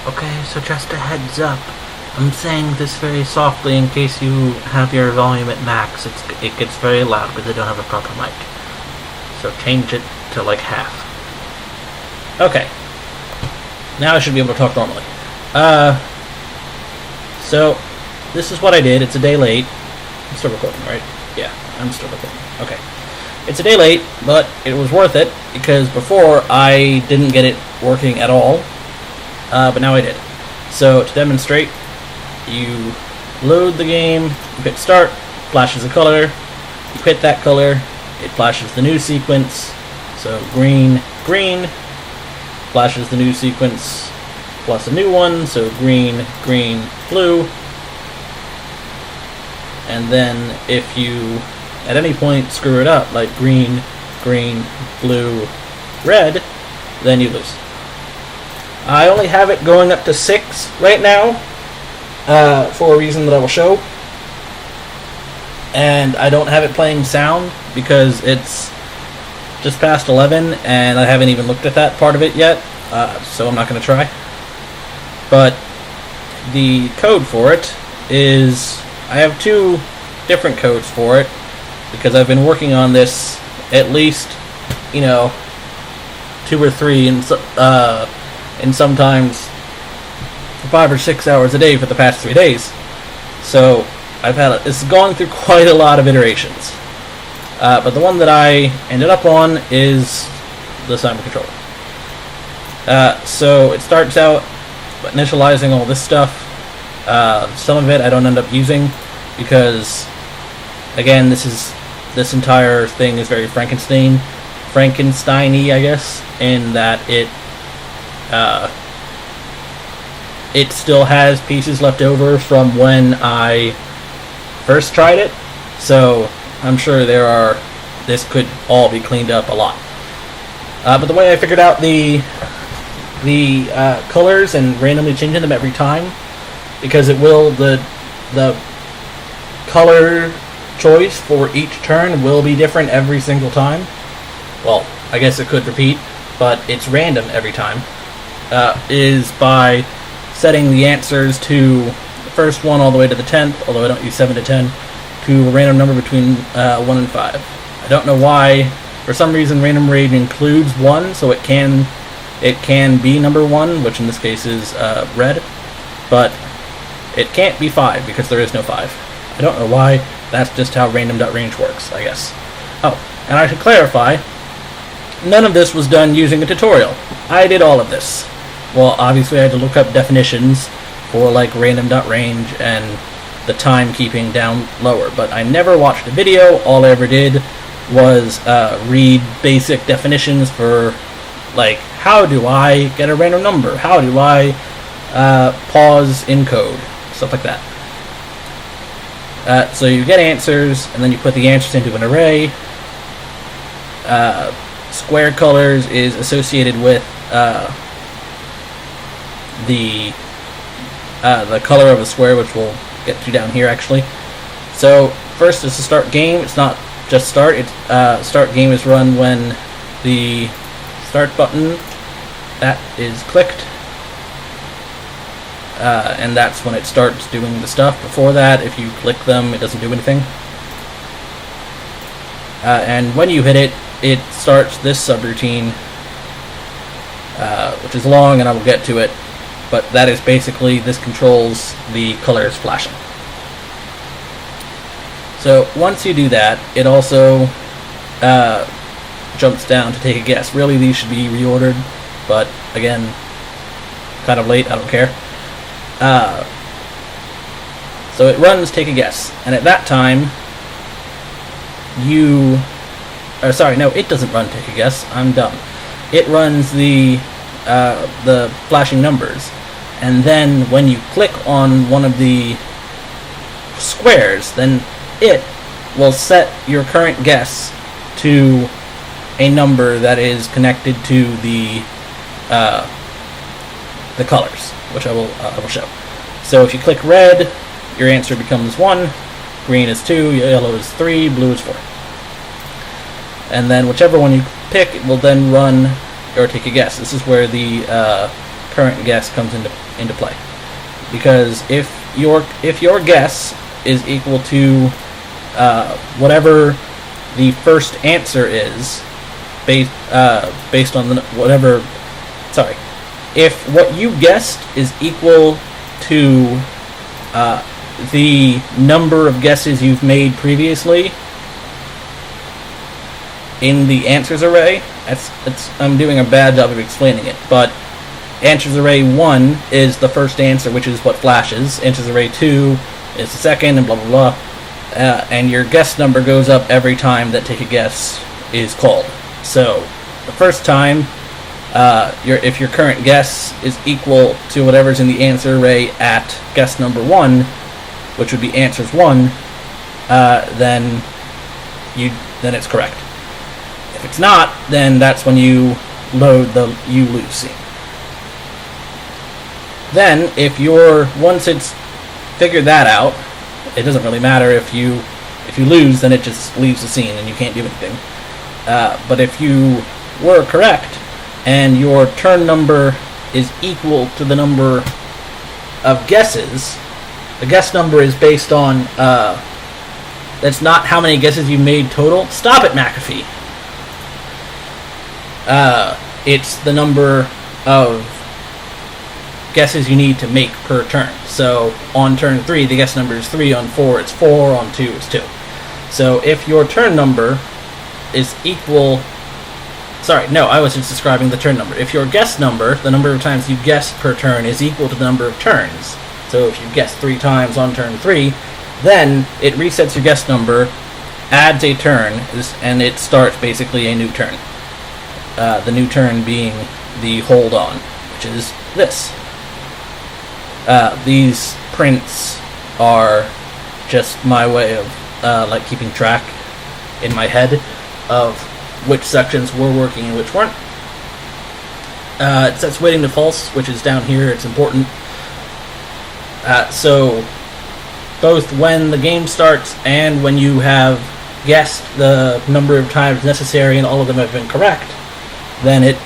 Okay, so just a heads up. I'm saying this very softly in case you have your volume at max. It gets very loud because I don't have a proper mic. So change it to like half. Okay. Now I should be able to talk normally. So this is what I did. It's a day late. I'm still recording, right? Yeah, I'm still recording. Okay. It's a day late, but it was worth it because before I didn't get it working at all. But now I did. So to demonstrate, you load the game, you hit start, flashes a color, you hit that color, it flashes the new sequence, so green, green, flashes the new sequence, plus a new one, so green, green, blue, and then if you at any point screw it up, like green, green, blue, red, then you lose. I only have it going up to 6 right now, for a reason that I will show. And I don't have it playing sound because it's just past 11 and I haven't even looked at that part of it yet, so I'm not going to try. But the code for it is, I have 2 different codes for it because I've been working on this at least, 2 or 3 and sometimes 5 or 6 hours a day for the past 3 days. So it's gone through quite a lot of iterations. But the one that I ended up on is the Simon controller. So it starts out initializing all this stuff. Some of it I don't end up using because, again, this entire thing is very Frankenstein-y, I guess, in that it still has pieces left over from when I first tried it, so I'm sure this could all be cleaned up a lot. But the way I figured out the colors and randomly changing them every time, because it will, the color choice for each turn will be different every single time. Well, I guess it could repeat, but it's random every time, is by setting the answers to the first one all the way to the 10th, although I don't use 7 to 10, to a random number between 1 and 5. I don't know why. For some reason, Random Range includes 1, so it can be number 1, which in this case is red, but it can't be 5 because there is no 5. I don't know why. That's just how random.range works, I guess. Oh, and I should clarify, none of this was done using a tutorial. I did all of this. Well, obviously I had to look up definitions for like random.range and the timekeeping down lower, but I never watched a video. All I ever did was read basic definitions for, like, how do I get a random number? How do I pause encode? Stuff like that. So you get answers, and then you put the answers into an array. Square colors is associated with the color of a square, which we'll get to down here actually. So first is the start game. It's not just start. It's start game is run when the start button that is clicked, and that's when it starts doing the stuff. Before that, if you click them, it doesn't do anything. And when you hit it, it starts this subroutine, which is long, and I will get to it. But that is basically, this controls the colors flashing. So once you do that, it also jumps down to take a guess. Really, these should be reordered, but again, kind of late, I don't care. So it runs take a guess, and at that time, it doesn't run take a guess, I'm dumb. It runs the flashing numbers, and then when you click on one of the squares, then it will set your current guess to a number that is connected to the colors, which I will show. So if you click red, your answer becomes 1, green is 2, yellow is 3, blue is 4. And then whichever one you pick, it will then run or take a guess. This is where the current guess comes into play. Because if your guess is equal to whatever the first answer is, based on whatever. Sorry, if what you guessed is equal to the number of guesses you've made previously in the answers array, I'm doing a bad job of explaining it, but answers array 1 is the first answer, which is what flashes. Answers array 2 is the second, and blah blah blah. And your guess number goes up every time that take a guess is called. So the first time, if your current guess is equal to whatever's in the answer array at guess number 1, which would be answers 1, then it's correct. If it's not, then that's when you load the you lose scene. Then, once it's figured that out, it doesn't really matter if you lose, then it just leaves the scene and you can't do anything. But if you were correct and your turn number is equal to the number of guesses, the guess number is based on that's not how many guesses you made total. Stop it, McAfee. It's the number of guesses you need to make per turn. So on turn 3, the guess number is 3. On 4, it's 4. On 2, it's 2. So if your turn number is equal... Sorry, no, I was just describing the turn number. If your guess number, the number of times you guess per turn, is equal to the number of turns, so if you guess 3 times on turn 3, then it resets your guess number, adds a turn, and it starts basically a new turn. The new turn being the hold on, which is this. These prints are just my way of keeping track in my head of which sections were working and which weren't. It sets waiting to false, which is down here. It's important. So both when the game starts and when you have guessed the number of times necessary and all of them have been correct, then it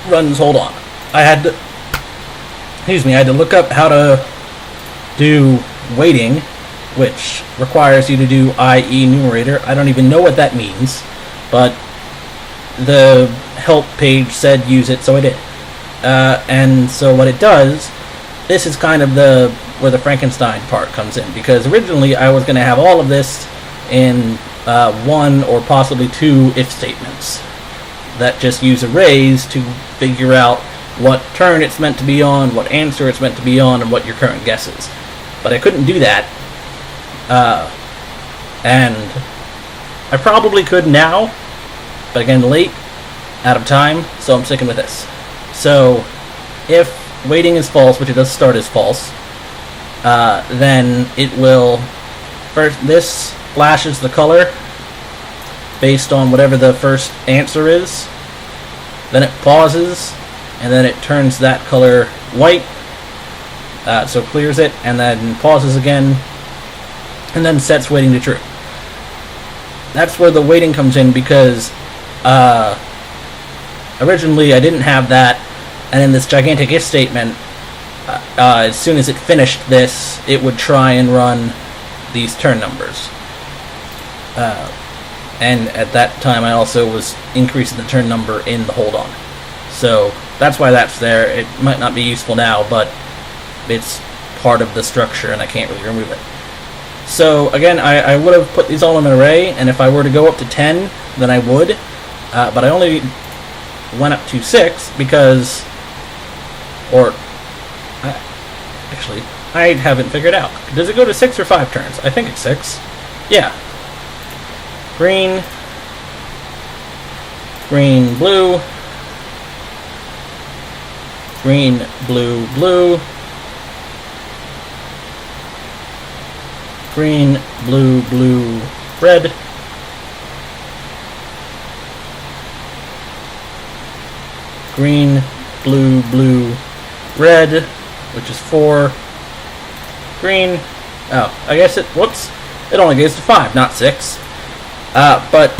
runs hold on. I had to look up how to do waiting, which requires you to do IE numerator. I don't even know what that means, but the help page said use it, so I did. And so what it does, this is kind of where the Frankenstein part comes in, because originally I was going to have all of this in 1 or possibly 2 if statements that just use arrays to figure out what turn it's meant to be on, what answer it's meant to be on, and what your current guess is. But I couldn't do that, and I probably could now, but again, late, out of time, so I'm sticking with this. So, if waiting is false, which it does start as false, then it will, first, this flashes the color based on whatever the first answer is, then it pauses, and then it turns that color white, so clears it, and then pauses again, and then sets waiting to true. That's where the waiting comes in, because originally I didn't have that, and in this gigantic if statement, as soon as it finished this, it would try and run these turn numbers. And at that time I also was increasing the turn number in the hold on. So that's why that's there. It might not be useful now, but it's part of the structure and I can't really remove it. So again, I would have put these all in an array, and if I were to go up to 10, then I would. But I only went up to 6 because... Actually, I haven't figured out. Does it go to 6 or 5 turns? I think it's 6. Yeah. Green, blue, green, blue, blue, green, blue, blue, red, green, blue, blue, red, which is 4, green, oh, I guess it only goes to 5, not 6. But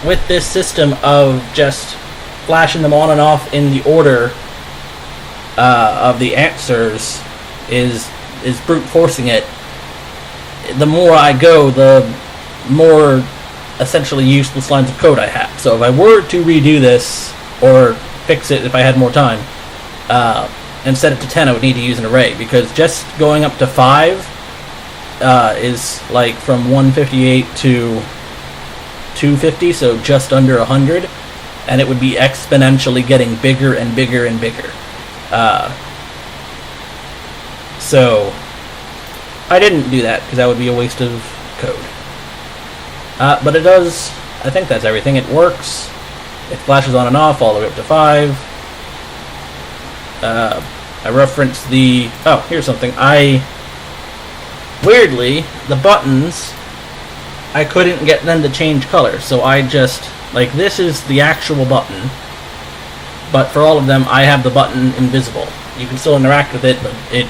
with this system of just flashing them on and off in the order of the answers is brute forcing it. The more I go, the more essentially useless lines of code I have. So if I were to redo this, or fix it if I had more time, and set it to 10, I would need to use an array, because just going up to 5 is like from 158 to 250, so just under 100, and it would be exponentially getting bigger and bigger and bigger. So I didn't do that, because that would be a waste of code. But it does, I think that's everything. It works. It flashes on and off all the way up to 5. I referenced the... Oh, here's something. Weirdly, the buttons, I couldn't get them to change color, so I just... Like, this is the actual button, but for all of them, I have the button invisible. You can still interact with it, but it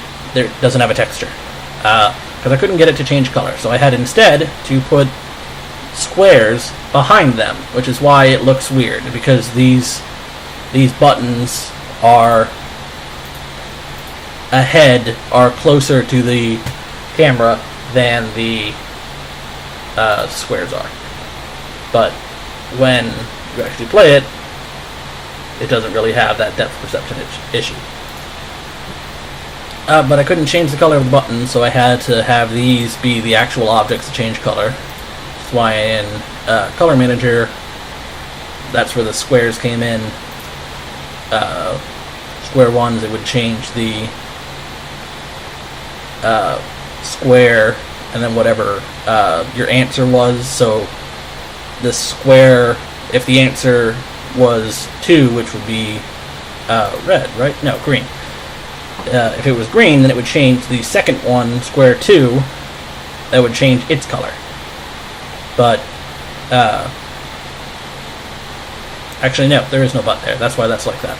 doesn't have a texture. Because I couldn't get it to change color, so I had instead to put squares behind them, which is why it looks weird, because these buttons are closer to the camera than the squares are. But when you actually play it, it doesn't really have that depth perception issue. But I couldn't change the color of the buttons, so I had to have these be the actual objects to change color. That's why in Color Manager, that's where the squares came in. Square ones, it would change the square and then whatever your answer was. So the square, if the answer was 2, which would be red, right? No, green. If it was green, then it would change the second one, square 2, that would change its color. But, actually no, there is no but there. That's why that's like that.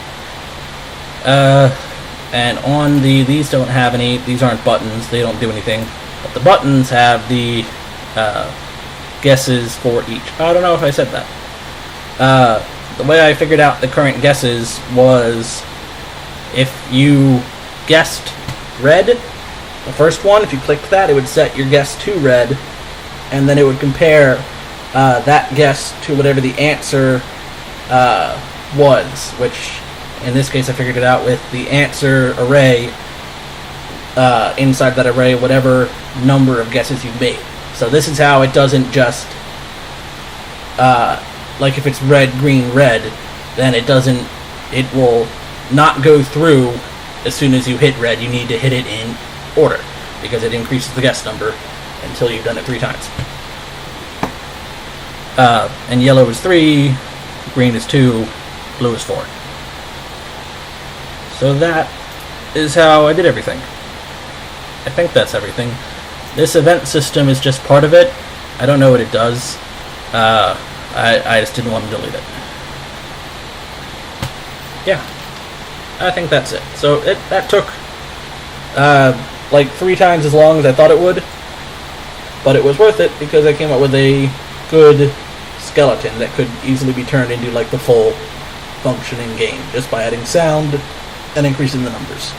And on these don't have any, these aren't buttons, they don't do anything. But the buttons have the guesses for each. I don't know if I said that. The way I figured out the current guesses was if you guessed red, the first one, if you clicked that, it would set your guess to red, and then it would compare that guess to whatever the answer was, which in this case I figured it out with the answer array, inside that array, whatever number of guesses you've made. So this is how it doesn't just, like if it's red, green, red, then it will not go through as soon as you hit red. You need to hit it in order, because it increases the guess number until you've done it 3 times. And yellow is 3, green is 2, blue is 4. So that is how I did everything. I think that's everything. This event system is just part of it. I don't know what it does. I just didn't want to delete it. Yeah, I think that's it. So that took like 3 times as long as I thought it would, but it was worth it because I came up with a good skeleton that could easily be turned into like the full functioning game just by adding sound and increasing the numbers.